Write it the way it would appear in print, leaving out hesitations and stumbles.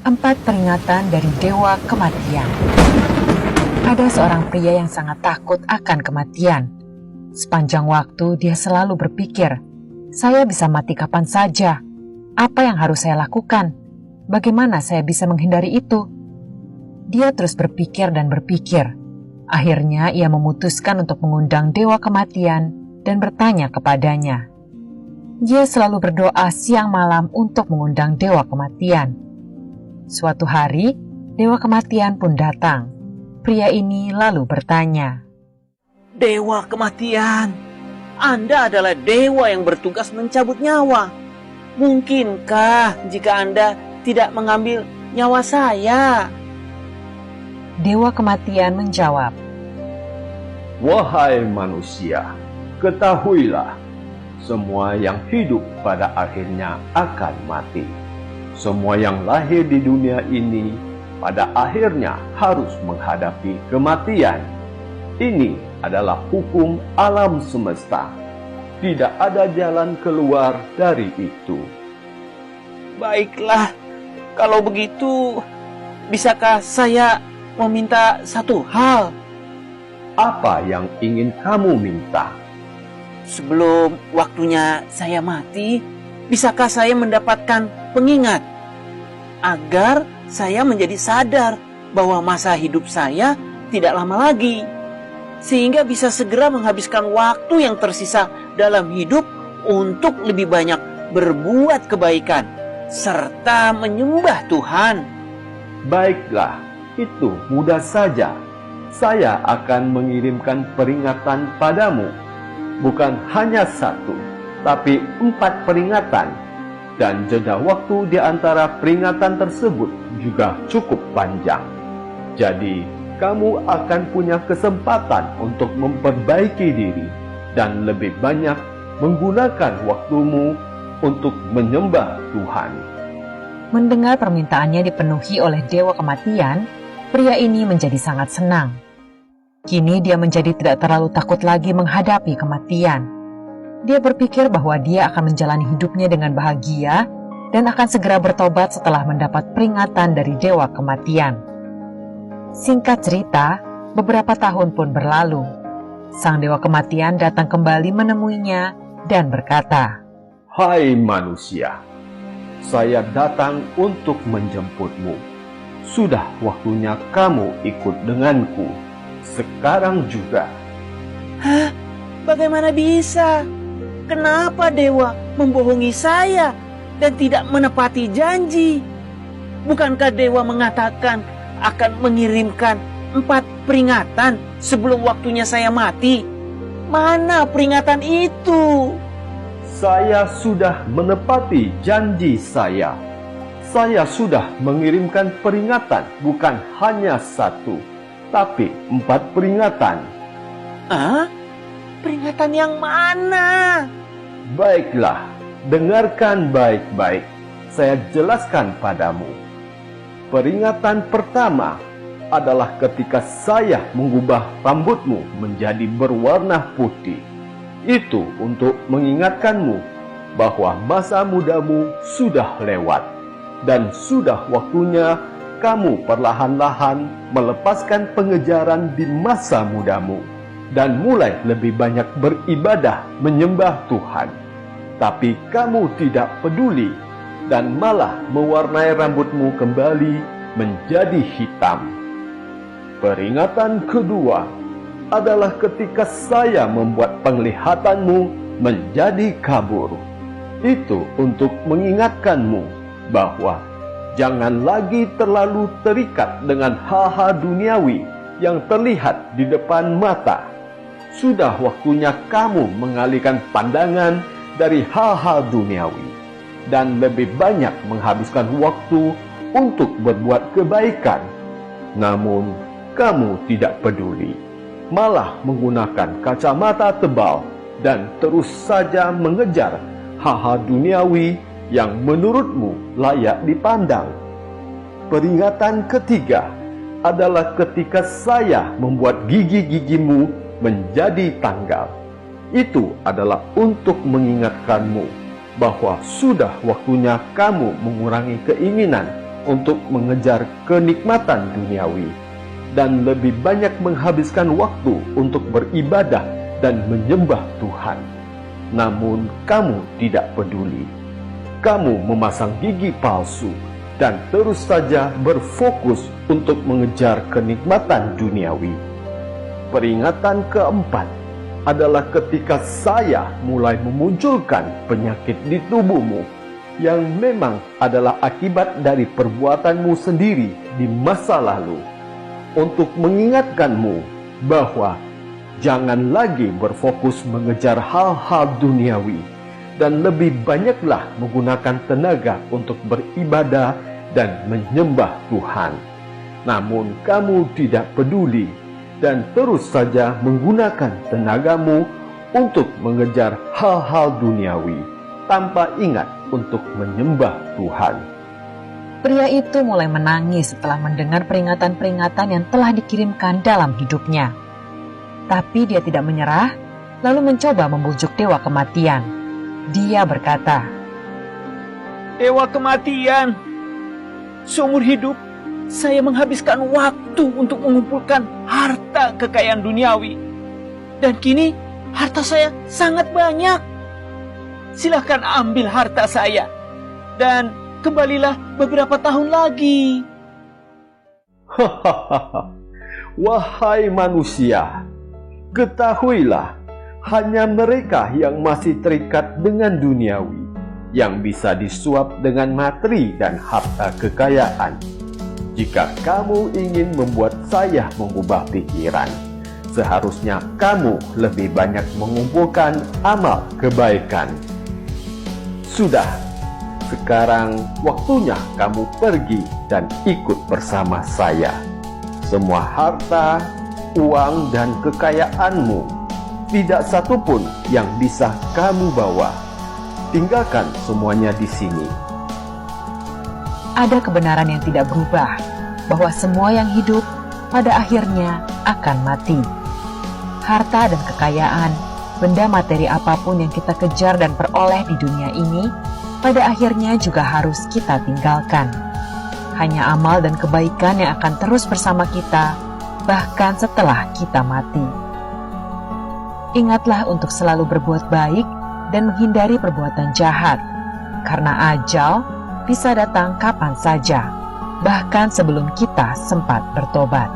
4 peringatan dari Dewa Kematian. Ada seorang pria yang sangat takut akan kematian. Sepanjang waktu dia selalu berpikir, saya bisa mati kapan saja. Apa yang harus saya lakukan? Bagaimana saya bisa menghindari itu? Dia terus berpikir dan berpikir. Akhirnya ia memutuskan untuk mengundang Dewa Kematian dan bertanya kepadanya. Dia selalu berdoa siang malam untuk mengundang Dewa Kematian. Suatu hari, Dewa Kematian pun datang. Pria ini lalu bertanya, Dewa Kematian, Anda adalah dewa yang bertugas mencabut nyawa. Mungkinkah jika Anda tidak mengambil nyawa saya? Dewa Kematian menjawab, Wahai manusia, ketahuilah, semua yang hidup pada akhirnya akan mati. Semua yang lahir di dunia ini pada akhirnya harus menghadapi kematian. Ini adalah hukum alam semesta. Tidak ada jalan keluar dari itu. Baiklah, kalau begitu, bisakah saya meminta satu hal? Apa yang ingin kamu minta? Sebelum waktunya saya mati, bisakah saya mendapatkan pengingat agar saya menjadi sadar bahwa masa hidup saya tidak lama lagi, sehingga bisa segera menghabiskan waktu yang tersisa dalam hidup untuk lebih banyak berbuat kebaikan serta menyembah Tuhan. Baiklah, itu mudah saja. Saya akan mengirimkan peringatan padamu. Bukan hanya 1, tapi 4 peringatan. Dan jeda waktu di antara peringatan tersebut juga cukup panjang. Jadi, kamu akan punya kesempatan untuk memperbaiki diri dan lebih banyak menggunakan waktumu untuk menyembah Tuhan. mendengar permintaannya dipenuhi oleh Dewa Kematian, pria ini menjadi sangat senang. Kini dia menjadi tidak terlalu takut lagi menghadapi kematian. Dia berpikir bahwa dia akan menjalani hidupnya dengan bahagia dan akan segera bertobat setelah mendapat peringatan dari Dewa Kematian. Singkat cerita, beberapa tahun pun berlalu. Sang Dewa Kematian datang kembali menemuinya dan berkata, Hai manusia, saya datang untuk menjemputmu. Sudah waktunya kamu ikut denganku. Sekarang juga. Hah? Bagaimana bisa? Kenapa dewa membohongi saya dan tidak menepati janji? Bukankah dewa mengatakan akan mengirimkan 4 peringatan sebelum waktunya saya mati? Mana peringatan itu? Saya sudah menepati janji saya. Saya sudah mengirimkan peringatan bukan hanya 1, tapi 4 peringatan. Ah? Peringatan yang mana? Baiklah, dengarkan baik-baik. Saya jelaskan padamu. Peringatan pertama adalah ketika saya mengubah rambutmu menjadi berwarna putih. Itu untuk mengingatkanmu bahwa masa mudamu sudah lewat dan sudah waktunya kamu perlahan-lahan melepaskan pengejaran di masa mudamu dan mulai lebih banyak beribadah menyembah Tuhan. Tapi kamu tidak peduli dan malah mewarnai rambutmu kembali menjadi hitam. Peringatan kedua adalah ketika saya membuat penglihatanmu menjadi kabur. Itu untuk mengingatkanmu bahwa jangan lagi terlalu terikat dengan hal-hal duniawi yang terlihat di depan mata. Sudah waktunya kamu mengalihkan pandangan dari hal-hal duniawi dan lebih banyak menghabiskan waktu untuk berbuat kebaikan. Namun, kamu tidak peduli, malah menggunakan kacamata tebal dan terus saja mengejar hal-hal duniawi yang menurutmu layak dipandang. Peringatan ketiga adalah ketika saya membuat gigi-gigimu menjadi tanggal. Itu adalah untuk mengingatkanmu bahwa sudah waktunya kamu mengurangi keinginan untuk mengejar kenikmatan duniawi dan lebih banyak menghabiskan waktu untuk beribadah dan menyembah Tuhan. Namun kamu tidak peduli. Kamu memasang gigi palsu dan terus saja berfokus untuk mengejar kenikmatan duniawi. Peringatan keempat adalah ketika saya mulai memunculkan penyakit di tubuhmu yang memang adalah akibat dari perbuatanmu sendiri di masa lalu, untuk mengingatkanmu bahwa jangan lagi berfokus mengejar hal-hal duniawi dan lebih banyaklah menggunakan tenaga untuk beribadah dan menyembah Tuhan. Namun kamu tidak peduli dan terus saja menggunakan tenagamu untuk mengejar hal-hal duniawi tanpa ingat untuk menyembah Tuhan. Pria itu mulai menangis setelah mendengar peringatan-peringatan yang telah dikirimkan dalam hidupnya. Tapi dia tidak menyerah, lalu mencoba membujuk dewa kematian. Dia berkata, Dewa kematian, seumur hidup saya menghabiskan waktu untuk mengumpulkan harta kekayaan duniawi. Dan kini harta saya sangat banyak. Silahkan ambil harta saya dan kembalilah beberapa tahun lagi. Hahaha, wahai manusia, ketahuilah hanya mereka yang masih terikat dengan duniawi yang bisa disuap dengan materi dan harta kekayaan. Jika kamu ingin membuat saya mengubah pikiran, seharusnya kamu lebih banyak mengumpulkan amal kebaikan. Sudah, sekarang waktunya kamu pergi dan ikut bersama saya. Semua harta, uang, dan kekayaanmu, tidak satu pun yang bisa kamu bawa. Tinggalkan semuanya di sini. ada kebenaran yang tidak berubah, bahwa semua yang hidup pada akhirnya akan mati. Harta dan kekayaan, benda materi apapun yang kita kejar dan peroleh di dunia ini, pada akhirnya juga harus kita tinggalkan. Hanya amal dan kebaikan yang akan terus bersama kita, bahkan setelah kita mati. Ingatlah untuk selalu berbuat baik dan menghindari perbuatan jahat, karena ajal bisa datang kapan saja, bahkan sebelum kita sempat bertobat.